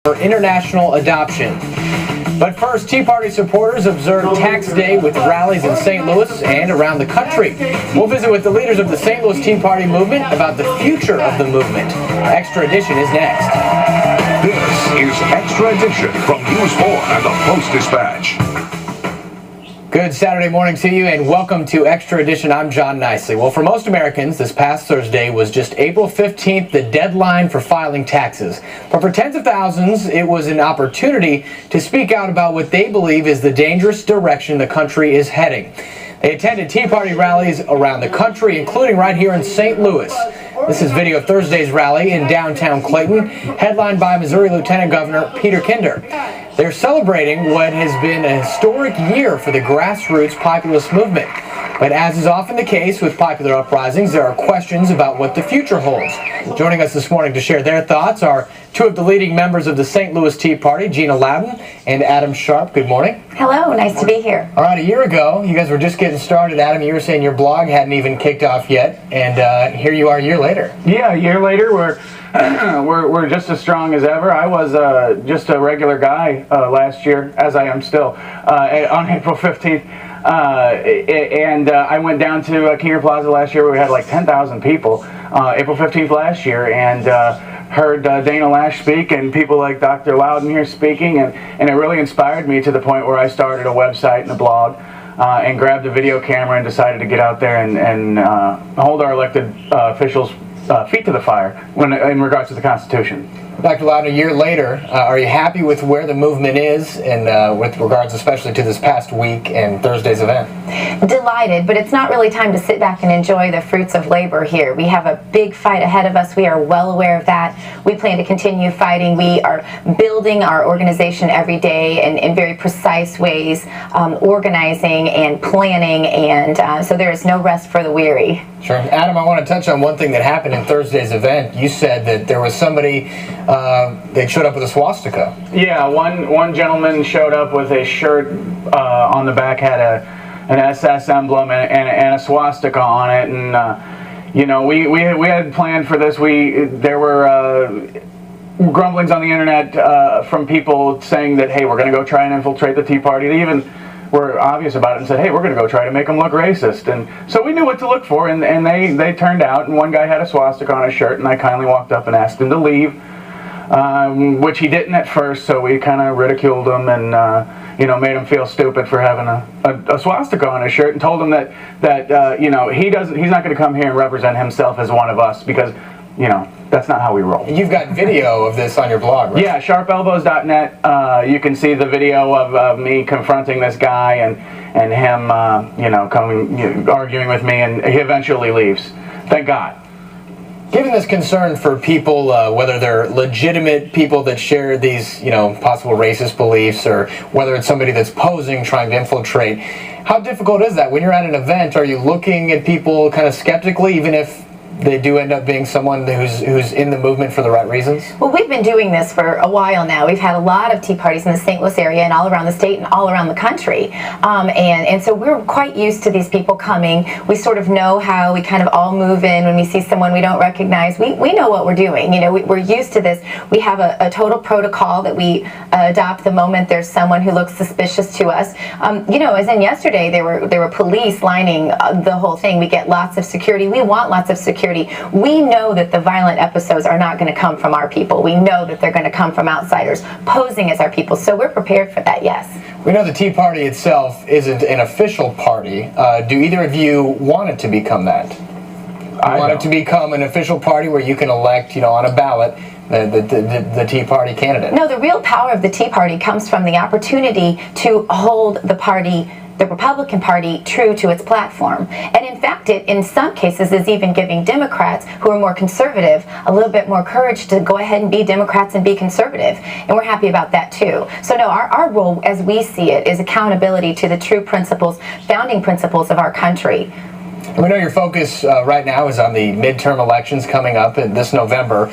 for international adoption. But first, Tea Party supporters observed Tax Day with rallies in St. Louis and around the country. We'll visit with the leaders of the St. Louis Tea Party movement about the future of the movement. Extra Edition is next. This is Extra Edition from News 4 and the Post-Dispatch. Good Saturday morning to you and welcome to Extra Edition. I'm John Nicely. Well, for most Americans, this past Thursday was just April 15th, the deadline for filing taxes. But for tens of thousands, it was an opportunity to speak out about what they believe is the dangerous direction the country is heading. They attended Tea Party rallies around the country, including right here in St. Louis. This is video of Thursday's rally in downtown Clayton, headlined by Missouri Lieutenant Governor Peter Kinder. They're celebrating what has been a historic year for the grassroots populist movement. But as is often the case with popular uprisings, there are questions about what the future holds. Joining us this morning to share their thoughts are two of the leading members of the St. Louis Tea Party, Gina Loudon and Adam Sharp. Good morning. Hello, nice to be here. All right, a year ago, you guys were just getting started. Adam, you were saying your blog hadn't even kicked off yet, and here you are a year later. Yeah, a year later, we're just as strong as ever. I was just a regular guy last year, as I am still, on April 15th. I went down to Keener Plaza last year where we had like 10,000 people, April 15th last year, and heard Dana Lash speak and people like Dr. Loudon here speaking, and it really inspired me to the point where I started a website and a blog and grabbed a video camera and decided to get out there and hold our elected officials' feet to the fire in regards to the Constitution. Dr. Loudon, a year later, are you happy with where the movement is and with regards especially to this past week and Thursday's event? Delighted, but it's not really time to sit back and enjoy the fruits of labor here. We have a big fight ahead of us. We are well aware of that. We plan to continue fighting. We are building our organization every day in very precise ways, organizing and planning, and so there is no rest for the weary. Sure. Adam, I want to touch on one thing that happened in Thursday's event. You said that there was somebody, they showed up with a swastika. Yeah, one gentleman showed up with a shirt on the back, had an SS emblem and a swastika on it, and you know, we had planned for this. There were grumblings on the internet from people saying that, hey, we're going to go try and infiltrate the Tea Party. They even were obvious about it and said, hey, we're going to go try to make them look racist. And so we knew what to look for, and they turned out, and one guy had a swastika on his shirt, and I kindly walked up and asked him to leave, which he didn't at first, so we kind of ridiculed him and you know, made him feel stupid for having a swastika on his shirt, and told him that you know, he's not going to come here and represent himself as one of us, because, you know, that's not how we roll. You've got video of this on your blog, right? Yeah, sharpelbows.net. You can see the video of me confronting this guy and him, you know, arguing with me, and he eventually leaves. Thank God. Given this concern for people, whether they're legitimate people that share these, you know, possible racist beliefs, or whether it's somebody that's posing, trying to infiltrate, how difficult is that? When you're at an event, are you looking at people kind of skeptically, even if they do end up being someone who's in the movement for the right reasons? Well, we've been doing this for a while now. We've had a lot of Tea Parties in the St. Louis area and all around the state and all around the country. And so we're quite used to these people coming. We sort of know how we kind of all move in when we see someone we don't recognize. We know what we're doing. You know, we're used to this. We have a total protocol that we adopt the moment there's someone who looks suspicious to us. You know, as in yesterday, there were police lining the whole thing. We get lots of security. We want lots of security. We know that the violent episodes are not going to come from our people. We know that they're going to come from outsiders posing as our people. So we're prepared for that, yes. We know the Tea Party itself isn't an official party. Do either of you want it to become that? I want it to become an official party where you can elect, you know, on a ballot the Tea Party candidate? No, the real power of the Tea Party comes from the opportunity to hold the party, the Republican Party, true to its platform. And in fact, it in some cases is even giving Democrats who are more conservative a little bit more courage to go ahead and be Democrats and be conservative. And we're happy about that too. So no, our role as we see it is accountability to the true principles, founding principles of our country. We know your focus right now is on the midterm elections coming up this November.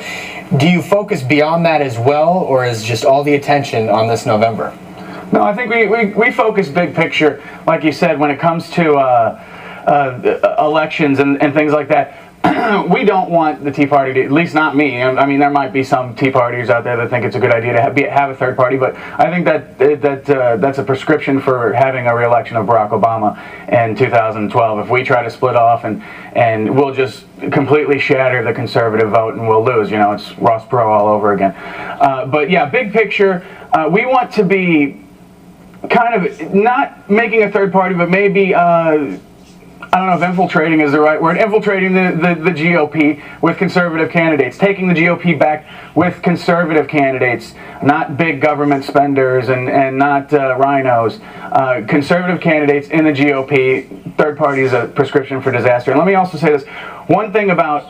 Do you focus beyond that as well, or is just all the attention on this November? No, I think we focus big picture, like you said, when it comes to elections and things like that. we don't want the Tea Party to, at least not me. I mean, there might be some Tea Partiers out there that think it's a good idea to have a third party, but I think that's a prescription for having a re-election of Barack Obama in 2012. If we try to split off and we'll just completely shatter the conservative vote and we'll lose. You know, it's Ross Perot all over again. But yeah, big picture, we want to be kind of not making a third party, but maybe I don't know if infiltrating is the right word, infiltrating the GOP with conservative candidates, taking the GOP back with conservative candidates, not big government spenders and not rhinos, conservative candidates in the GOP. Third party is a prescription for disaster. And let me also say this, one thing about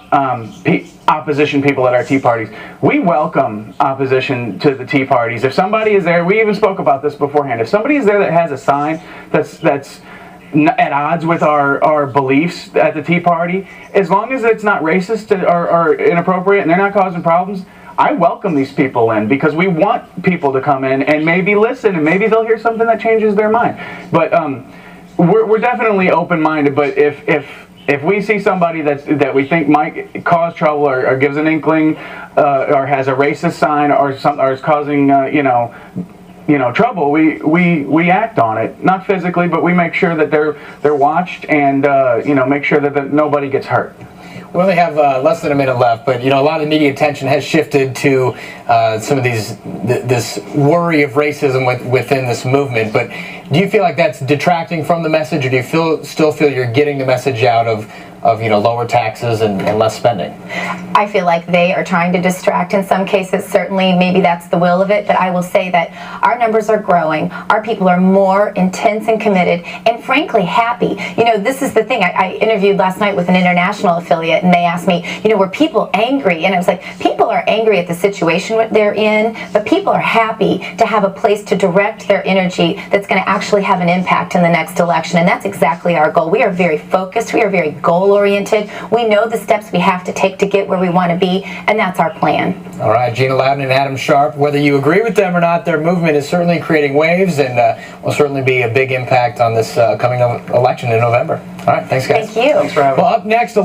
opposition people at our Tea Parties, we welcome opposition to the Tea Parties. If somebody is there, we even spoke about this beforehand, if somebody is there that has a sign that's at odds with our beliefs at the Tea Party, as long as it's not racist or inappropriate and they're not causing problems, I welcome these people in, because we want people to come in and maybe listen and maybe they'll hear something that changes their mind. But we're definitely open-minded. But if we see somebody that we think might cause trouble or gives an inkling or has a racist sign or is causing trouble, we act on it. Not physically, but we make sure that they're watched and make sure that nobody gets hurt. We only have less than a minute left, but a lot of the media attention has shifted to some of this worry of racism within this movement. But do you feel like that's detracting from the message, or do you still feel you're getting the message out of lower taxes and less spending? I feel like they are trying to distract in some cases. Certainly, maybe that's the will of it, but I will say that our numbers are growing. Our people are more intense and committed and frankly happy. This is the thing. I interviewed last night with an international affiliate and they asked me, were people angry? And I was like, people are angry at the situation they're in, but people are happy to have a place to direct their energy that's going to actually have an impact in the next election. And that's exactly our goal. We are very focused. We are very goal-oriented. We know the steps we have to take to get where we want to be, and that's our plan. All right, Gina Loudon and Adam Sharp, whether you agree with them or not, their movement is certainly creating waves and will certainly be a big impact on this coming election in November. All right, thanks, guys. Thank you. Thanks for having me. Well, up next...